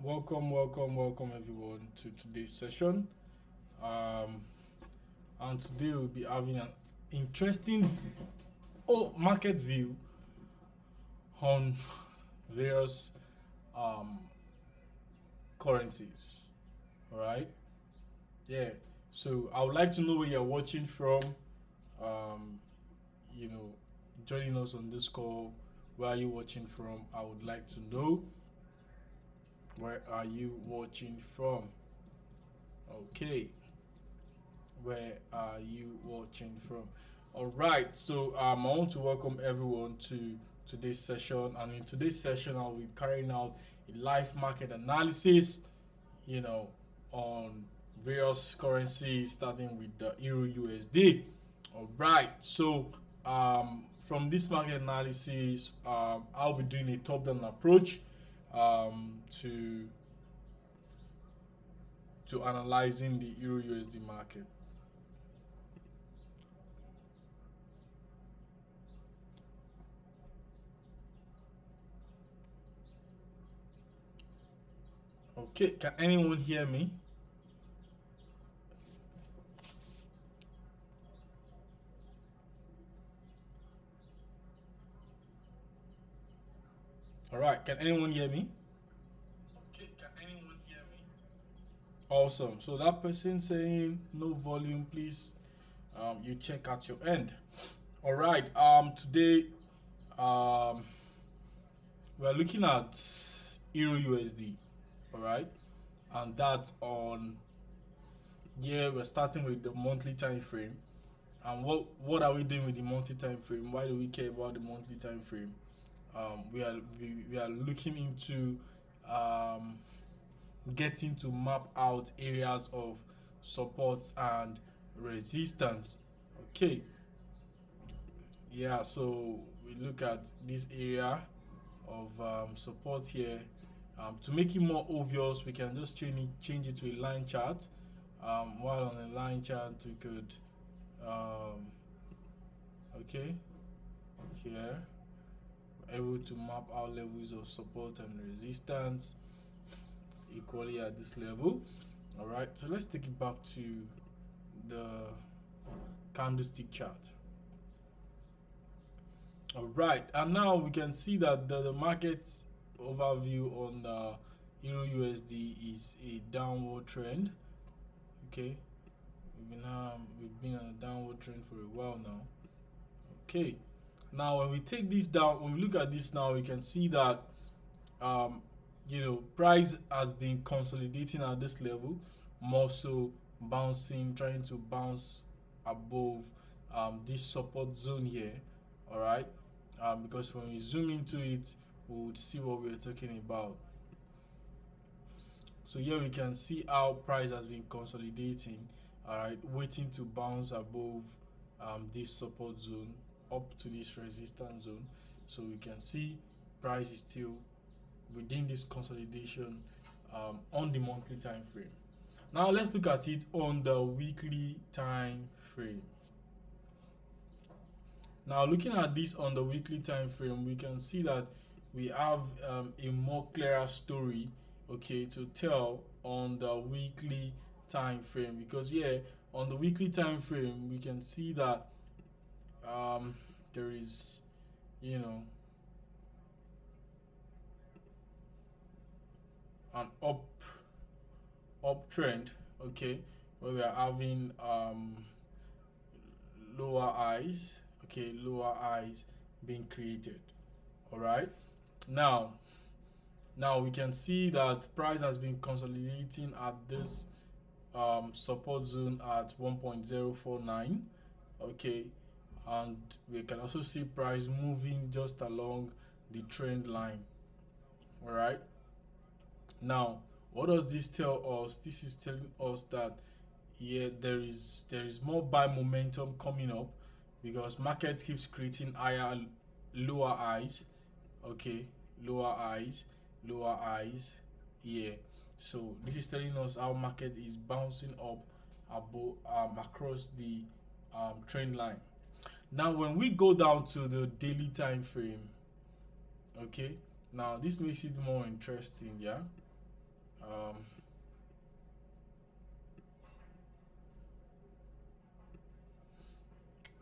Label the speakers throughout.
Speaker 1: Welcome everyone to today's session. Um, and today we'll be having an interesting market view on various um, currencies. All right, yeah. So I would like to know where you're watching from. Um, you know, joining us on this call. Where are you watching from? I would like to know. Where are you watching from? Okay, where are you watching from? All right, so I want to welcome everyone to today's session, and in today's session, I'll be carrying out a live market analysis, you know, on various currencies, starting with the Euro USD. All right, so from this market analysis, I'll be doing a top-down approach to analyzing the Euro USD market. Okay, can anyone hear me? All right, can anyone hear me? Okay, can anyone hear me? Awesome. So that person saying no volume, please. You check at your end. All right. Today, um, we're looking at Euro USD. All right, and that's on. Yeah, we're starting with the monthly time frame. And what are we doing with the monthly time frame? Why do we care about the monthly time frame? We are looking into um, getting to map out areas of support and resistance. Okay, yeah, so we look at this area of support here. To make it more obvious, we can just change it to a line chart. While on a line chart, we could, okay, here, able to map out levels of support and resistance equally at this level. All right, so let's take it back to the candlestick chart. All right, and now we can see that the market overview on the Euro USD is a downward trend. Okay, we've been on a downward trend for a while now. Okay, now when we take this down, when we look at this now, we can see that price has been consolidating at this level, more so bouncing, trying to bounce above this support zone here. All right, because when we zoom into it, we would see what we're talking about. So here we can see how price has been consolidating, all right, waiting to bounce above this support zone up to this resistance zone. So we can see price is still within this consolidation on the monthly time frame. Now let's look at it on the weekly time frame. Now looking at this on the weekly time frame, we can see that we have a more clearer story, okay, to tell on the weekly time frame, because on the weekly time frame we can see that there is an uptrend, okay, where we are having lower highs, okay, lower highs being created. All right, now we can see that price has been consolidating at this support zone at 1.049, okay, and we can also see price moving just along the trend line. All right, now what does this tell us? This is telling us that there is more buy momentum coming up, because market keeps creating lower highs, okay, lower highs, yeah. So this is telling us how market is bouncing up above across the trend line. Now when we go down to the daily time frame, okay, now this makes it more interesting, yeah. um,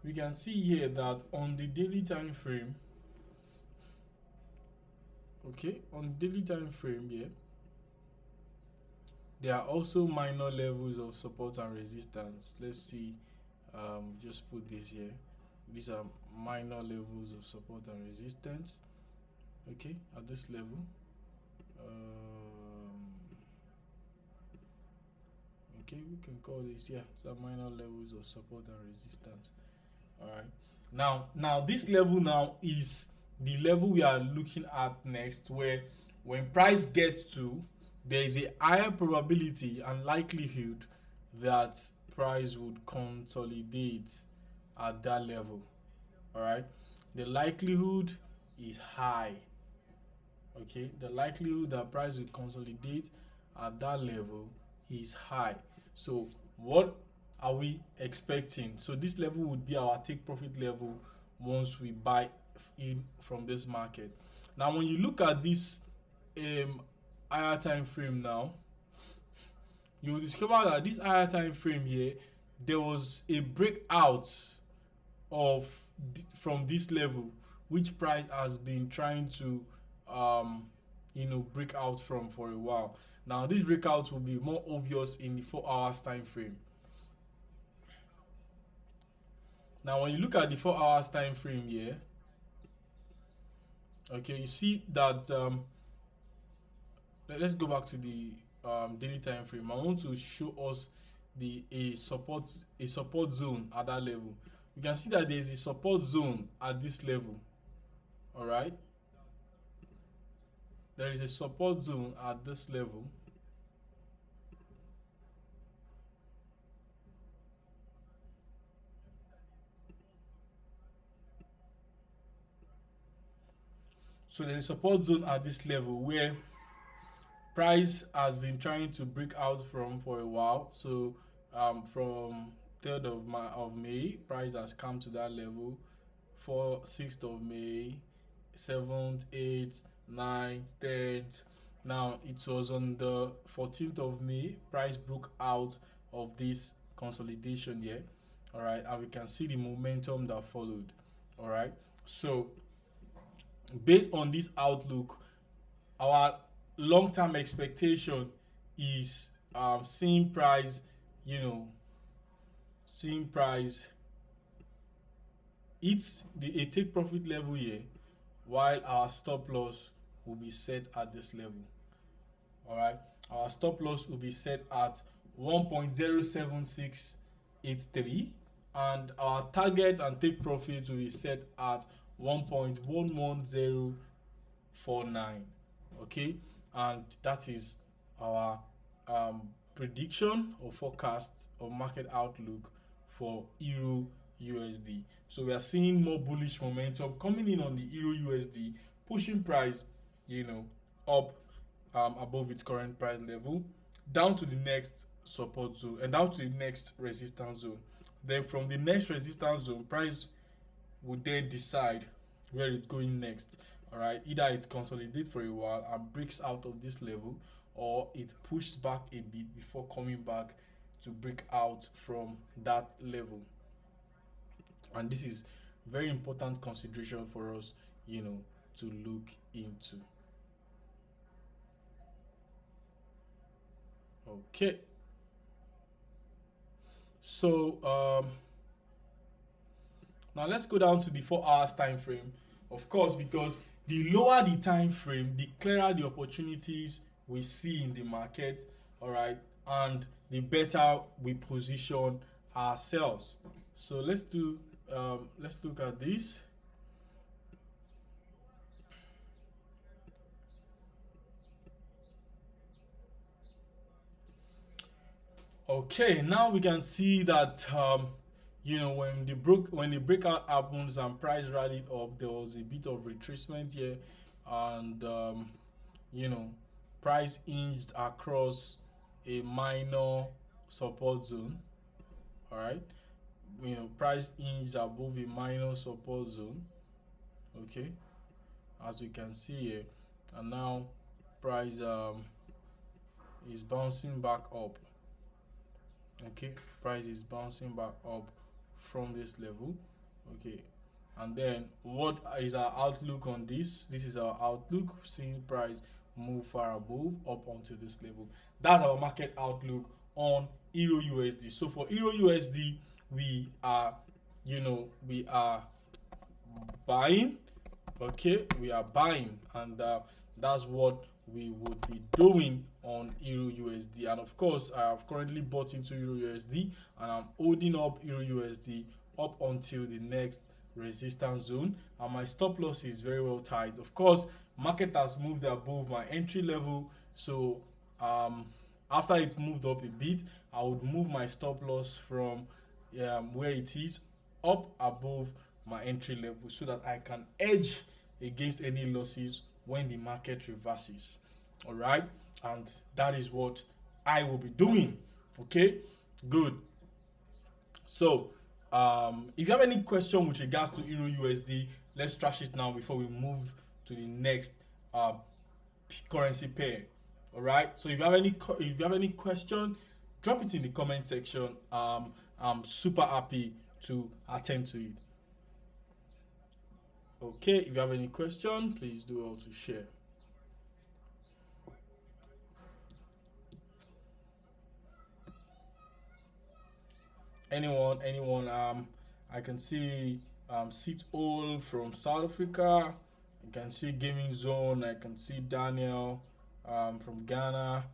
Speaker 1: we can see here that on the daily time frame, okay, on daily time frame here, there are also minor levels of support and resistance. Let's see, just put this here. These are minor levels of support and resistance, okay, at this level. Okay, we can call this, yeah, some minor levels of support and resistance. All right, now this level now is the level we are looking at next, where when price gets to, there is a higher probability and likelihood that price would consolidate at that level. All right, the likelihood is high. Okay, the likelihood that price will consolidate at that level is high. So what are we expecting? So this level would be our take profit level once we buy in from this market. Now when you look at this higher time frame now, you will discover that this higher time frame here, there was a breakout of from this level, which price has been trying to break out from for a while. Now this breakout will be more obvious in the 4 hours time frame. Now when you look at the 4 hours time frame here, okay, you see that let's go back to the daily time frame. I want to show us the a support zone at that level. You can see that there is a support zone at this level. All right, there is a support zone at this level. So there's a support zone at this level where price has been trying to break out from for a while. So from 3rd of May, price has come to that level. 6th of May, 7th, 8th, 9th, 10th. Now it was on the 14th of May, price broke out of this consolidation here. All right, and we can see the momentum that followed. All right, so based on this outlook, our long-term expectation is seeing price, seeing price hits the a take profit level here, while our stop loss will be set at this level. All right, our stop loss will be set at 1.07683, and our target and take profit will be set at 1.11049. Okay, and that is our prediction or forecast or market outlook for Euro USD. So we are seeing more bullish momentum coming in on the Euro USD, pushing price, up above its current price level, down to the next support zone and down to the next resistance zone. Then from the next resistance zone, price will then decide where it's going next. All right, either it consolidates for a while and breaks out of this level, or it pushes back a bit before coming back to break out from that level. And this is very important consideration for us, to look into. Okay, so now let's go down to the 4 hours time frame. Of course, because the lower the time frame, the clearer the opportunities we see in the market. All right, and the better we position ourselves. So let's look at this. Okay, now we can see that when the breakout happens and price rallied up, there was a bit of retracement here, and you know price hinged across a minor support zone. All right, price hinged above a minor support zone. Okay, as we can see here, and now price is bouncing back up. Okay, price is bouncing back up from this level. Okay, and then what is our outlook on this? This is our outlook, seeing price move far above up onto this level. That's our market outlook on Euro USD. So for Euro USD, we are, we are buying. Okay, we are buying, and that's what we would be doing on Euro USD. And of course, I have currently bought into Euro USD, and I'm holding up Euro USD up until the next resistance zone, and my stop loss is very well tight. Of course, market has moved above my entry level, so after it moved up a bit, I would move my stop loss from where it is up above my entry level, so that I can edge against any losses when the market reverses. All right, and that is what I will be doing. Okay, good. So if you have any question with regards to Euro USD, let's trash it now before we move to the next currency pair. All right, so if you have any question, drop it in the comment section. I'm super happy to attend to it. Okay, if you have any question, please do all to share. Anyone, I can see Sit All from South Africa. I can see Gaming Zone. I can see Daniel from Ghana.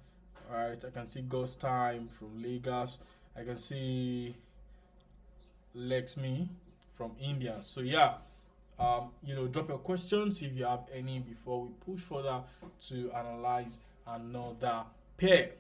Speaker 1: All right, I can see Ghost Time from Lagos. I can see Lexmi from India. So yeah, drop your questions if you have any before we push further to analyze another pair.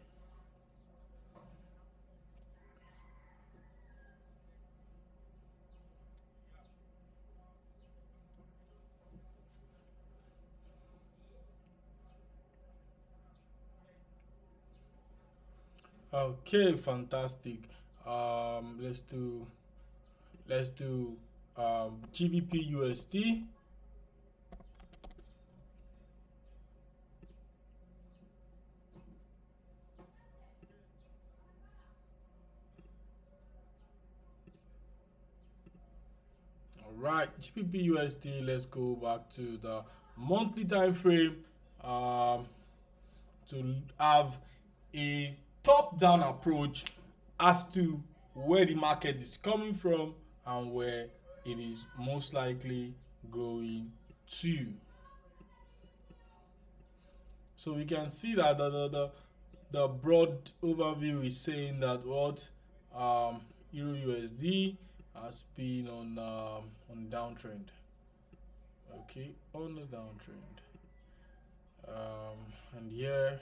Speaker 1: Okay, fantastic. Let's do GBP USD. All right, GBP USD. Let's go back to the monthly time frame to have a top-down approach as to where the market is coming from and where it is most likely going to. So we can see that the broad overview is saying that what Euro USD has been on downtrend. Okay, on the downtrend. And here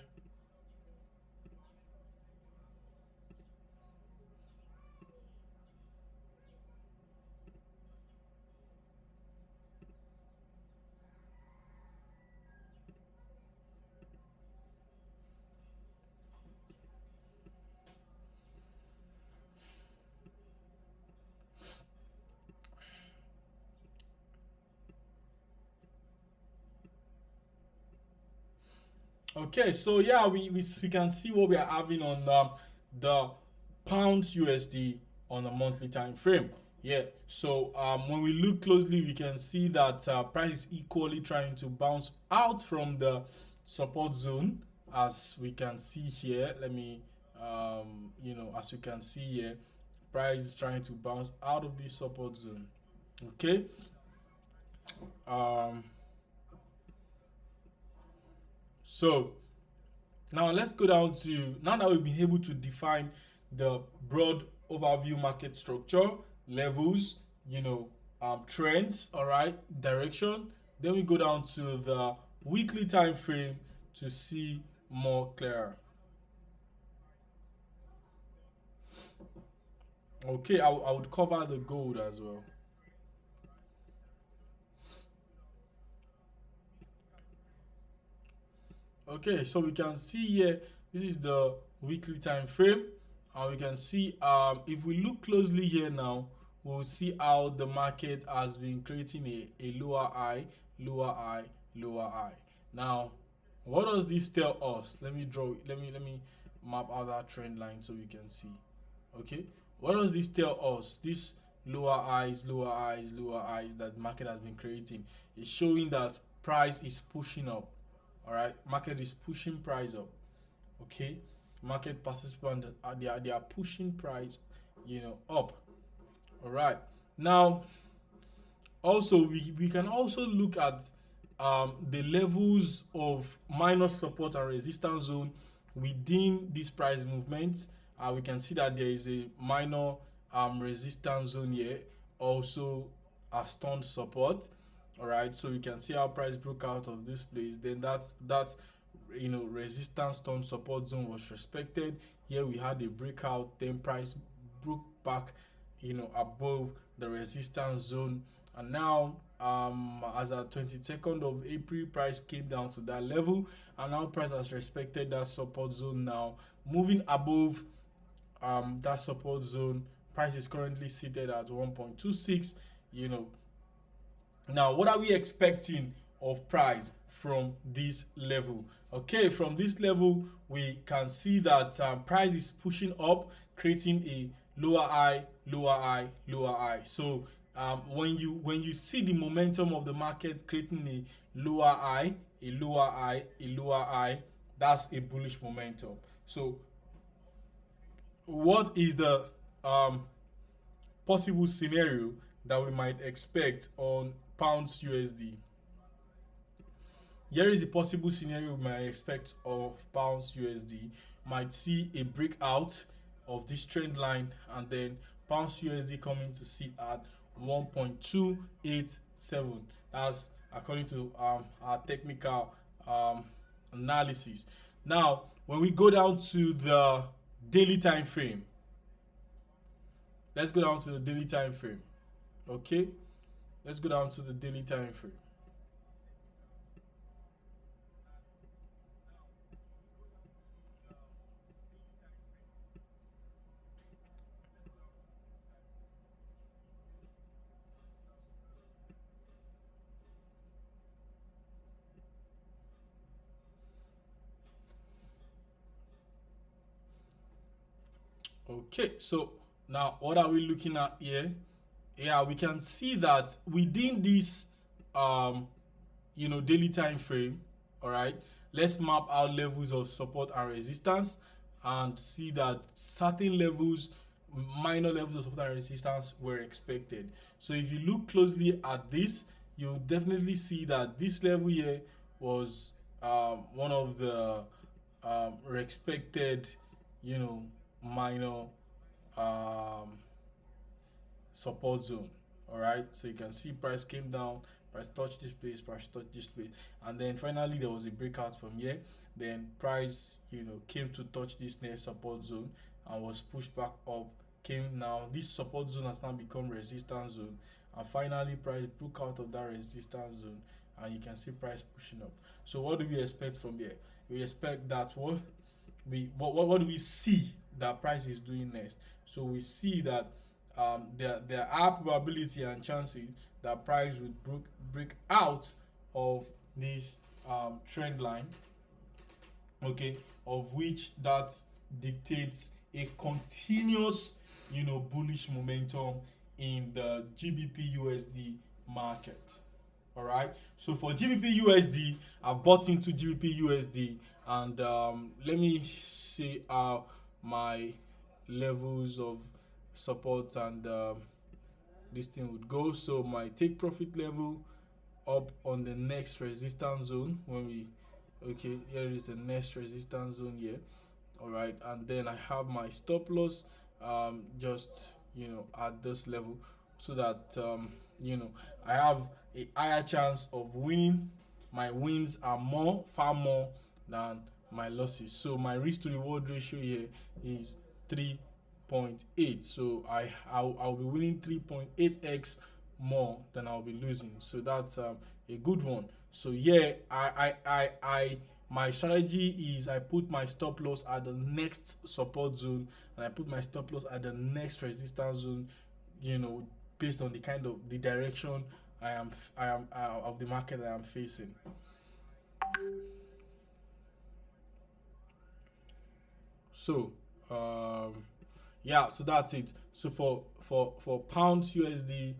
Speaker 1: okay, so yeah, we can see what we are having on the pounds USD on a monthly time frame. Yeah, so when we look closely, we can see that price is equally trying to bounce out from the support zone, as we can see here. Let me, as we can see here, price is trying to bounce out of this support zone. Okay. So now let's go down to, now that we've been able to define the broad overview market structure, levels, trends, all right, direction. Then we go down to the weekly time frame to see more clearer. Okay, I would cover the gold as well. Okay, so we can see here, this is the weekly time frame, and we can see if we look closely here now, we'll see how the market has been creating a lower high, lower high, lower high. Now, what does this tell us? Let me draw it. Let me map out that trend line so we can see. Okay, what does this tell us? This lower highs, lower highs, lower highs that market has been creating is showing that price is pushing up. All right, market is pushing price up. Okay, market participants they are pushing price, up. All right, now also we can also look at the levels of minor support and resistance zone within this price movement. We can see that there is a minor resistance zone here, also a stone support. All right, so we can see how price broke out of this place. Then that's resistance stone support zone was respected. Here we had a breakout, then price broke back above the resistance zone, and now as at 22nd of April, price came down to that level, and now price has respected that support zone. Now moving above that support zone, price is currently seated at 1.26. Now what are we expecting of price from this level? Okay, from this level we can see that price is pushing up, creating a lower high, lower high, lower high. So when you see the momentum of the market creating a lower high, a lower high, a lower high, that's a bullish momentum. So what is the possible scenario that we might expect on pounds USD? Here is the possible scenario we might expect of pounds USD. Might see a breakout of this trend line, and then pounds USD coming to sit at 1.287. That's according to our technical analysis. Now when we go down to the daily time frame, let's go down to the daily time frame. Okay, let's go down to the daily time frame. Okay, so now what are we looking at here? Yeah, we can see that within this daily time frame. All right, let's map out levels of support and resistance and see that certain levels, minor levels of support and resistance were expected. So if you look closely at this, you'll definitely see that this level here was one of the expected minor um, support zone. All right, so you can see price came down, price touched this place, price touched this place, and then finally there was a breakout from here. Then price came to touch this next support zone and was pushed back up. Came now, this support zone has now become resistance zone, and finally price broke out of that resistance zone, and you can see price pushing up. So what do we expect from here? We expect that what do we see that price is doing next? So we see that there are probability and chances that price would break out of this trend line, okay, of which that dictates a continuous bullish momentum in the GBP USD market. All right, so for GBP USD, I've bought into GBP USD, and let me see how my levels of support and this thing would go. So my take profit level up on the next resistance zone, when we here is the next resistance zone here. All right, and then I have my stop loss just at this level, so that I have a higher chance of winning. My wins are far more than my losses. So my risk to reward ratio here is 3.8. So I'll be winning 3.8x more than I'll be losing. So that's a good one. So yeah, I my strategy is I put my stop loss at the next support zone, and I put my stop loss at the next resistance zone, based on the direction I am of the market I am facing. So yeah, so that's it. So for pound USD,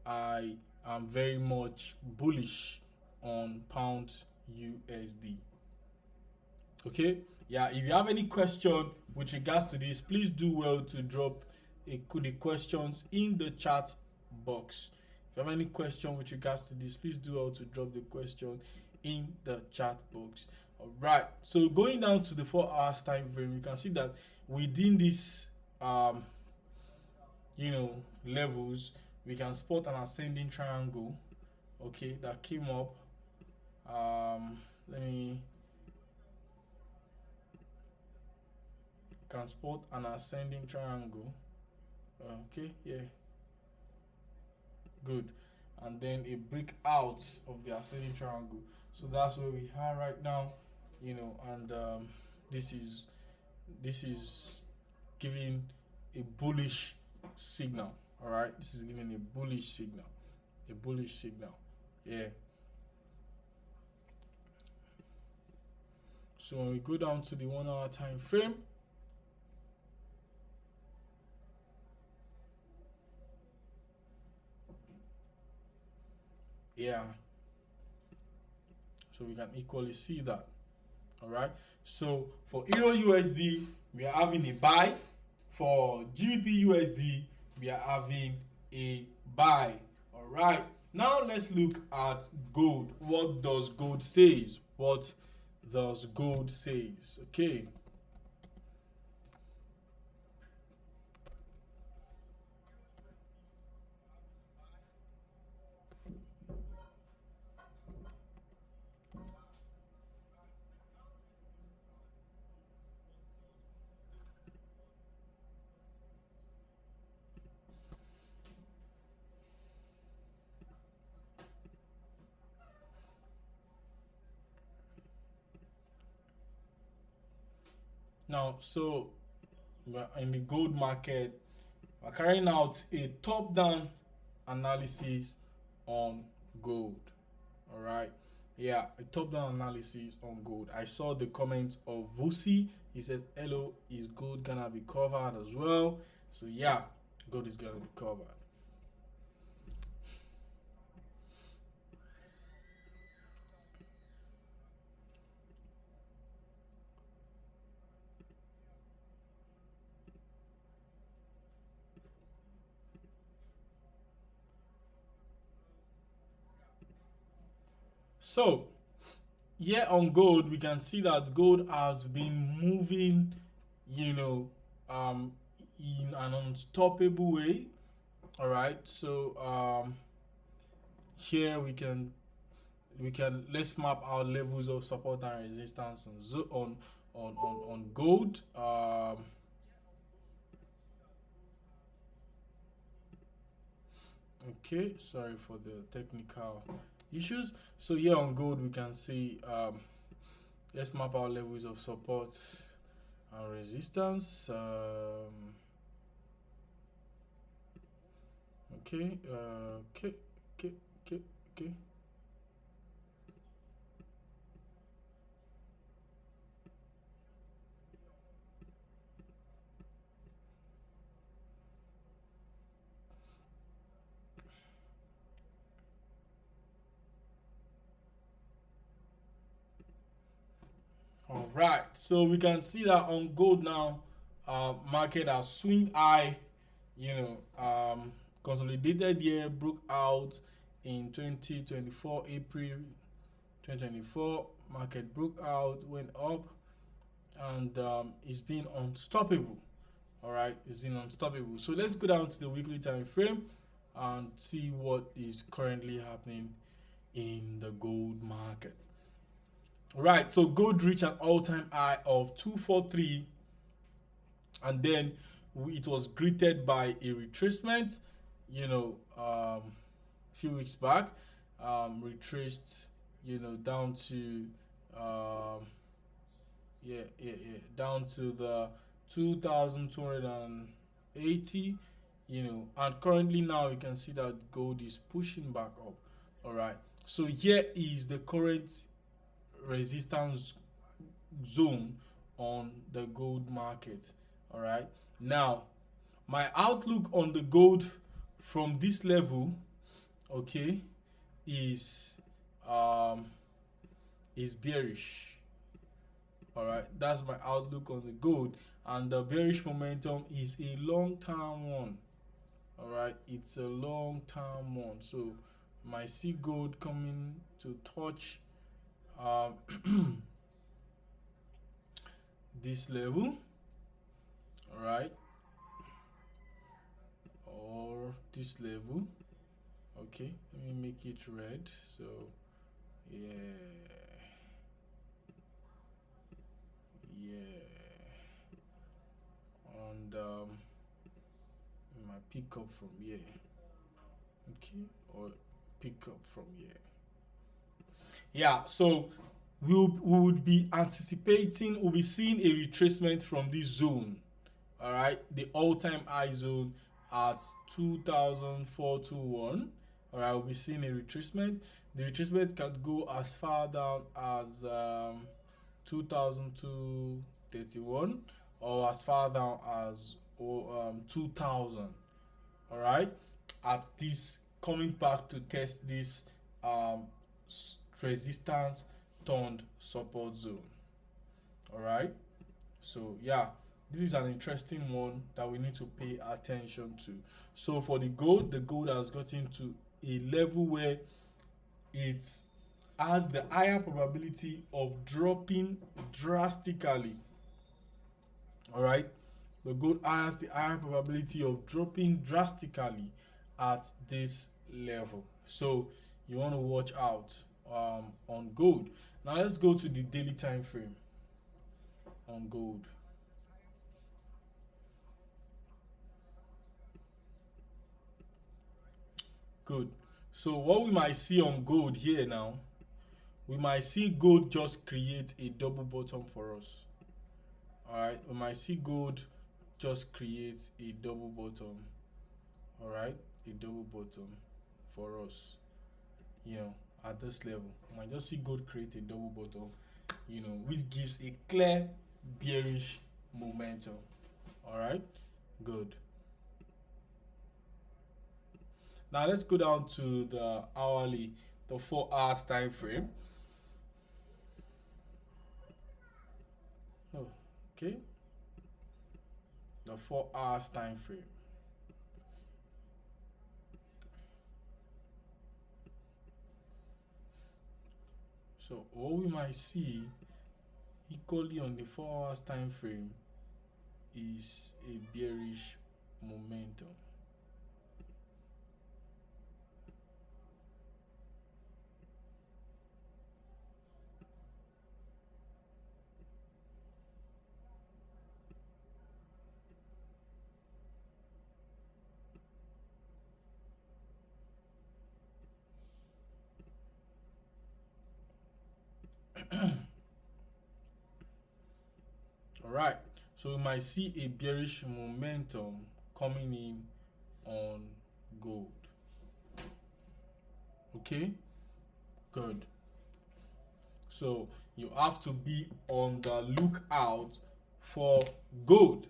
Speaker 1: I am very much bullish on pound USD. Okay, yeah, if you have any question with regards to this, please do well to drop the questions in the chat box. If you have any question with regards to this, please do well to drop the question in the chat box. All right, so going down to the 4 hours time frame, you can see that within this levels, we can spot an ascending triangle, okay, that came up. Let me can spot an ascending triangle. Okay, yeah, good. And then a break out of the ascending triangle. So that's where we are right now, and this is giving a bullish signal. All right, this is giving a bullish signal, yeah. So when we go down to the 1 hour time frame, yeah, so we can equally see that. All right, so for Euro USD, we are having a buy. For GBP USD, we are having a buy. All right, now let's look at gold. What does gold says? Okay, now so in the gold market, we're carrying out a top-down analysis on gold. All right, yeah, a top-down analysis on gold. I saw the comment of Vusi. He said, hello, is gold gonna be covered as well? So yeah, gold is gonna be covered. So here on gold, we can see that gold has been moving, you know, in an unstoppable way. All right, so here we can let's map our levels of support and resistance on gold. Okay, sorry for the technical issues. So here on gold, we can see let's map our levels of support and resistance. Okay, okay. All right, so we can see that on gold now, market has swing high, consolidated here, broke out in 2024, April 2024. Market broke out, went up, and it's been unstoppable. All right, it's been unstoppable. So let's go down to the weekly time frame and see what is currently happening in the gold market. Right, so gold reached an all-time high of 243, and then it was greeted by a retracement, a few weeks back, retraced, down to, down to the 2,280, and currently now you can see that gold is pushing back up. All right, so here is the current resistance zone on the gold market. All right, now my outlook on the gold from this level, okay, is um bearish. All right, that's my outlook on the gold, and the bearish momentum is a long term one. All right, it's a long term one, so might see gold coming to touch this level. All right, or this level. Okay, let me make it red. So yeah, yeah, and might pick up from here. Okay, or pick up from here. Yeah, so we would be anticipating, we'll be seeing a retracement from this zone. All right, the all-time high zone at 2,421. All right, we'll be seeing a retracement. The retracement can go as far down as 2,231, or as far down as 2,000. All right, at this, coming back to test this um resistance turned support zone. All right, so yeah, this is an interesting one that we need to pay attention to. So for the gold has gotten to a level where it has the higher probability of dropping drastically. All right, the gold has the higher probability of dropping drastically at this level, so you want to watch out on gold. Now let's go to the daily time frame on gold. Good. So what we might see on gold here now, we might see gold just create a double bottom for us. All right, we might see gold just create a double bottom. All right, a double bottom for us, at this level. We might just see gold create a double bottom, which gives a clear bearish momentum. All right, good. Now let's go down to the hourly, the 4 hours time frame. Oh, okay, the 4 hours time frame. So what we might see equally on the 4 hours time frame is a bearish momentum. All right, so we might see a bearish momentum coming in on gold. Okay, good. So you have to be on the lookout for gold.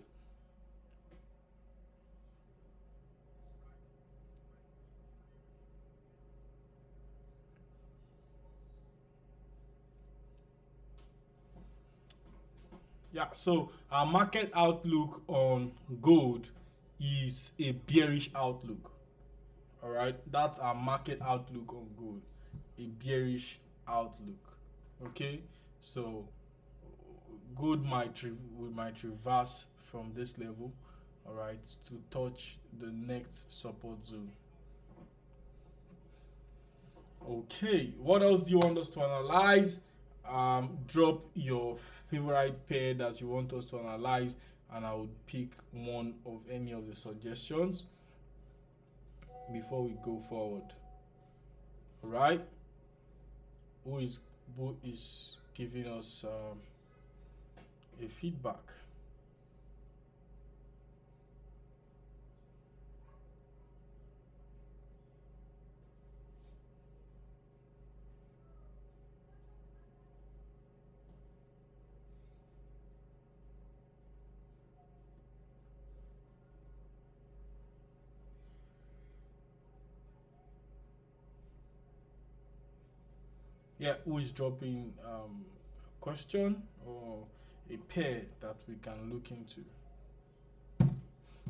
Speaker 1: Yeah, so our market outlook on gold is a bearish outlook. All right, that's our market outlook on gold, a bearish outlook. Okay, so gold might reverse from this level, all right, to touch the next support zone. Okay, what else do you want us to analyze? Drop your favorite pair that you want us to analyze, and I would pick one of any of the suggestions before we go forward. All right, who is giving us a feedback? yeah, who is dropping question or a pair that we can look into.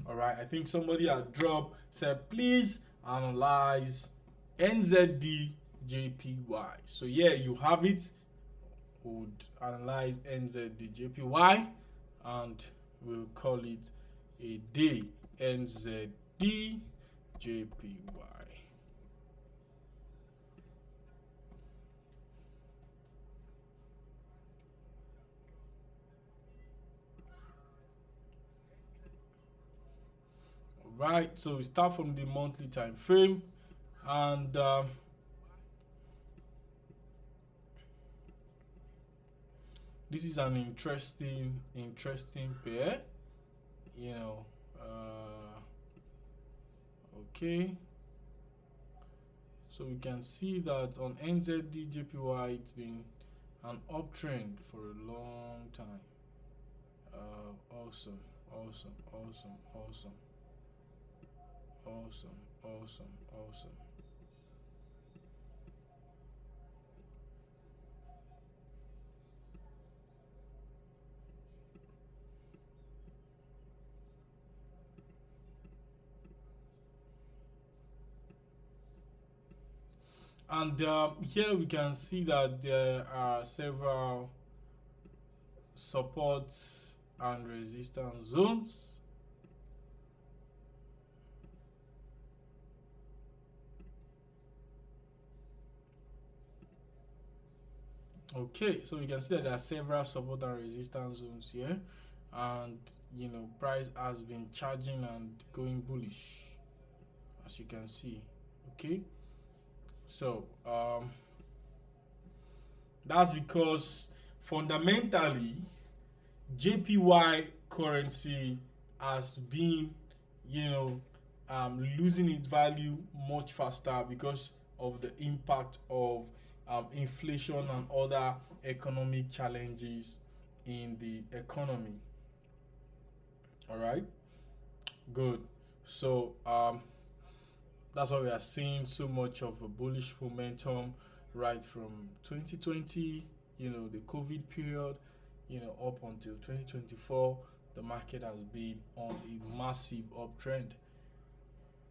Speaker 1: All right, I think somebody had dropped, said please analyze NZDJPY. So yeah, you have it. Would analyze NZDJPY and we'll call it a day. NZDJPY. Right, so we start from the monthly time frame, and this is an interesting pair, you know. Okay, so we can see that on NZDJPY it's been an uptrend for a long time. Awesome. And here we can see that there are several supports and resistance zones. Okay, so we can see that there are several support and resistance zones here, and you know, price has been charging and going bullish, as you can see. Okay, so that's because fundamentally JPY currency has been, you know, losing its value much faster because of the impact of inflation and other economic challenges in the economy. All right, good. So that's why we are seeing so much of a bullish momentum right from 2020, you know, the COVID period, you know, up until 2024. The market has been on a massive uptrend.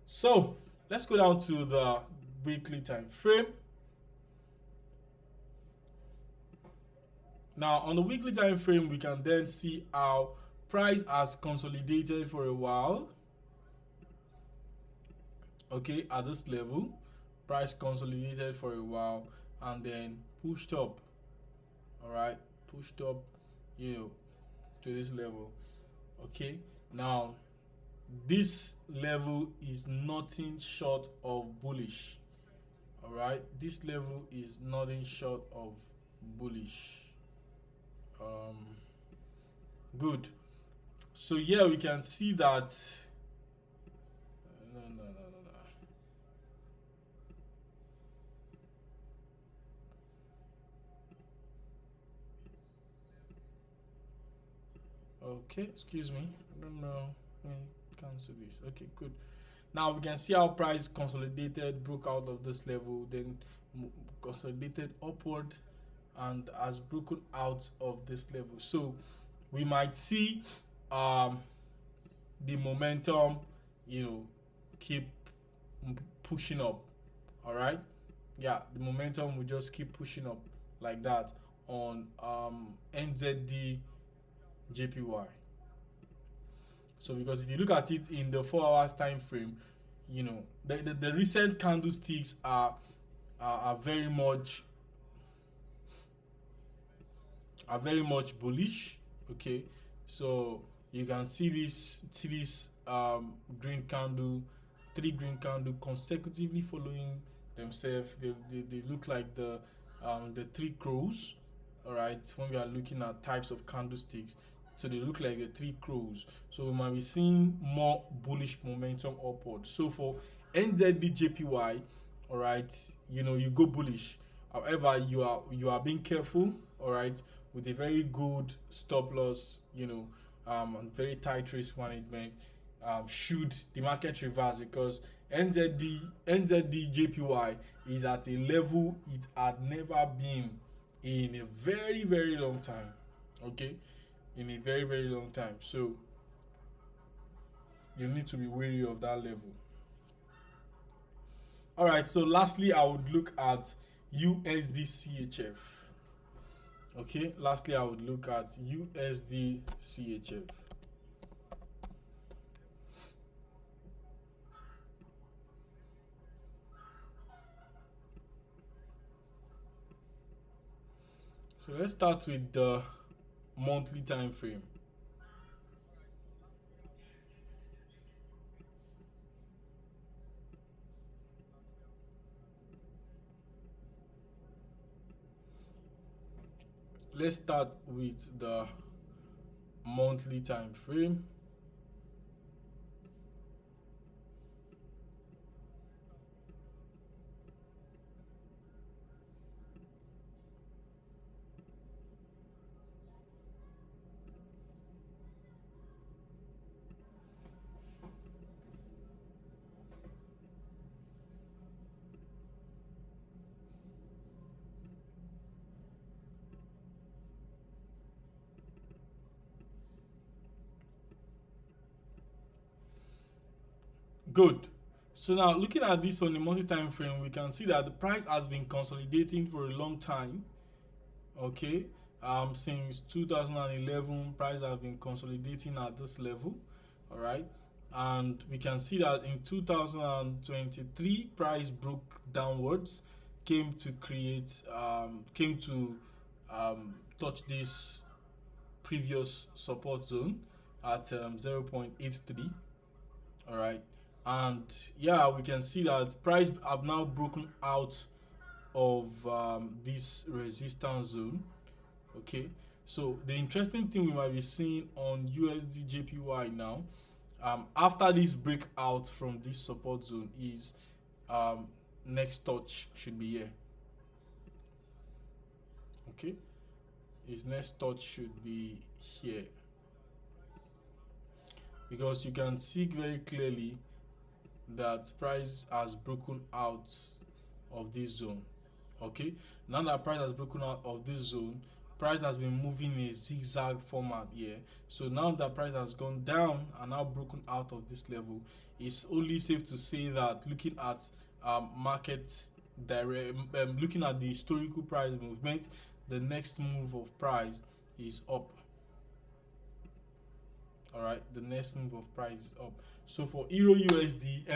Speaker 1: So let's go down to the weekly time frame. Now on the weekly time frame, we can then see how price has consolidated for a while. Okay, at this level, price consolidated for a while and then pushed up. All right, pushed up, you know, to this level. Okay, now this level is nothing short of bullish. All right, this level is nothing short of bullish. Good. So here we can see that no. Okay, excuse me. I don't know. Let me cancel this. Okay, good. Now we can see how price consolidated, broke out of this level, then consolidated upward and has broken out of this level. So we might see the momentum, you know, keep pushing up. All right, yeah, the momentum will just keep pushing up like that on NZDJPY. So because if you look at it in the 4 hours time frame, you know, the recent candlesticks are very much bullish. Okay, so you can see this green candle, 3 green candle consecutively following themselves. They look like the 3 crows. All right, when we are looking at types of candlesticks, so they look like the 3 crows. So we might be seeing more bullish momentum upward. So for NZDJPY, all right, you know, you go bullish. However, you are being careful, all right, with a very good stop loss, you know, and very tight risk management. Should the market reverse, because NZDJPY is at a level it had never been in a very, very long time. Okay, in a very, very long time. So you need to be wary of that level. All right, so lastly I would look at USDCHF. Okay, lastly I would look at USDCHF. So let's start with the monthly time frame. Let's start with the monthly time frame. Good. So now looking at this on the monthly time frame, we can see that the price has been consolidating for a long time. Okay, since 2011, price has been consolidating at this level. All right, and we can see that in 2023, price broke downwards, came to touch this previous support zone at 0.83. All right, and yeah, we can see that price have now broken out of this resistance zone. Okay, so the interesting thing we might be seeing on USDJPY now, after this breakout from this support zone, is next touch should be here. Okay, his next touch should be here, because you can see very clearly that price has broken out of this zone. Okay, now that price has broken out of this zone, price has been moving in a zigzag format here. So now that price has gone down and now broken out of this level, it's only safe to say that looking at looking at the historical price movement, the next move of price is up. All right, the next move of price is up. So for Euro USD,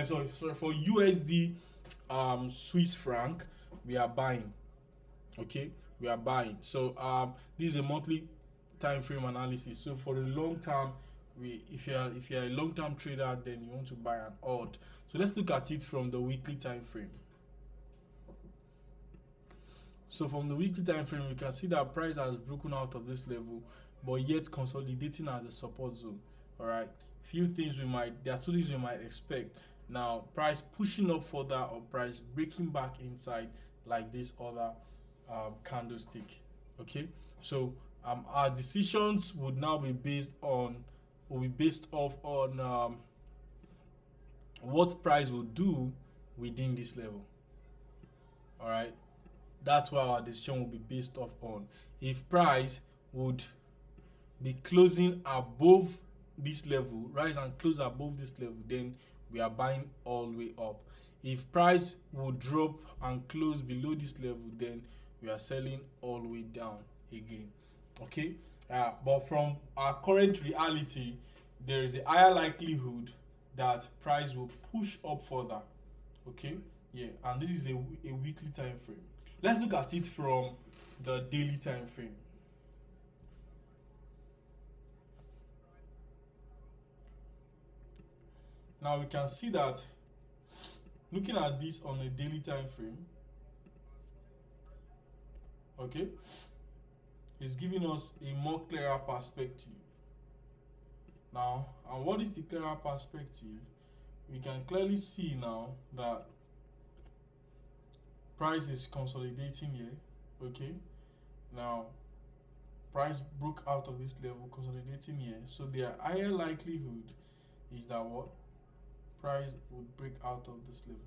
Speaker 1: for USD Swiss franc, we are buying. Okay, we are buying. So this is a monthly time frame analysis. So for the long term, if you're a long term trader, then you want to buy an odd. So let's look at it from the weekly time frame. So from the weekly time frame, we can see that price has broken out of this level, but yet consolidating at the support zone. All right, there are two things we might expect. Now, price pushing up further or price breaking back inside like this other candlestick. Okay, so our decisions would now be based off on what price will do within this level. All right, that's what our decision will be based off on. If price would be closing above this level, rise and close above this level, then we are buying all the way up. If price would drop and close below this level, then we are selling all the way down again. Okay, but from our current reality, there is a higher likelihood that price will push up further. Okay, yeah, and this is a weekly time frame. Let's look at it from the daily time frame. Now we can see that looking at this on a daily time frame, okay, is giving us a more clearer perspective. Now, and what is the clearer perspective? We can clearly see now that price is consolidating here. Okay, now price broke out of this level, consolidating here. So the higher likelihood is that what price would break out of this level.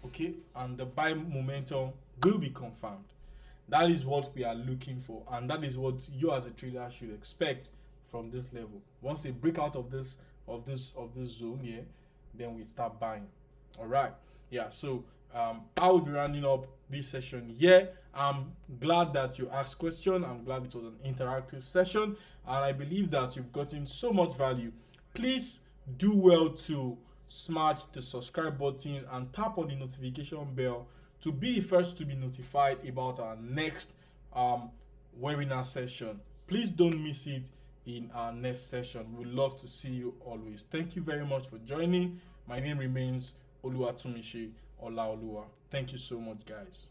Speaker 1: Okay, and the buy momentum will be confirmed. That is what we are looking for, and that is what you as a trader should expect from this level. Once they break out of this zone here, then we start buying. All right, yeah. So I will be rounding up this session here. I'm glad that you asked question. I'm glad it was an interactive session, and I believe that you've gotten so much value. Please do well to smash the subscribe button and tap on the notification bell to be the first to be notified about our next webinar session. Please don't miss it in our next session. We'd love to see you always. Thank you very much for joining. My name remains Tunmise Olaoluwa. Thank you so much, guys.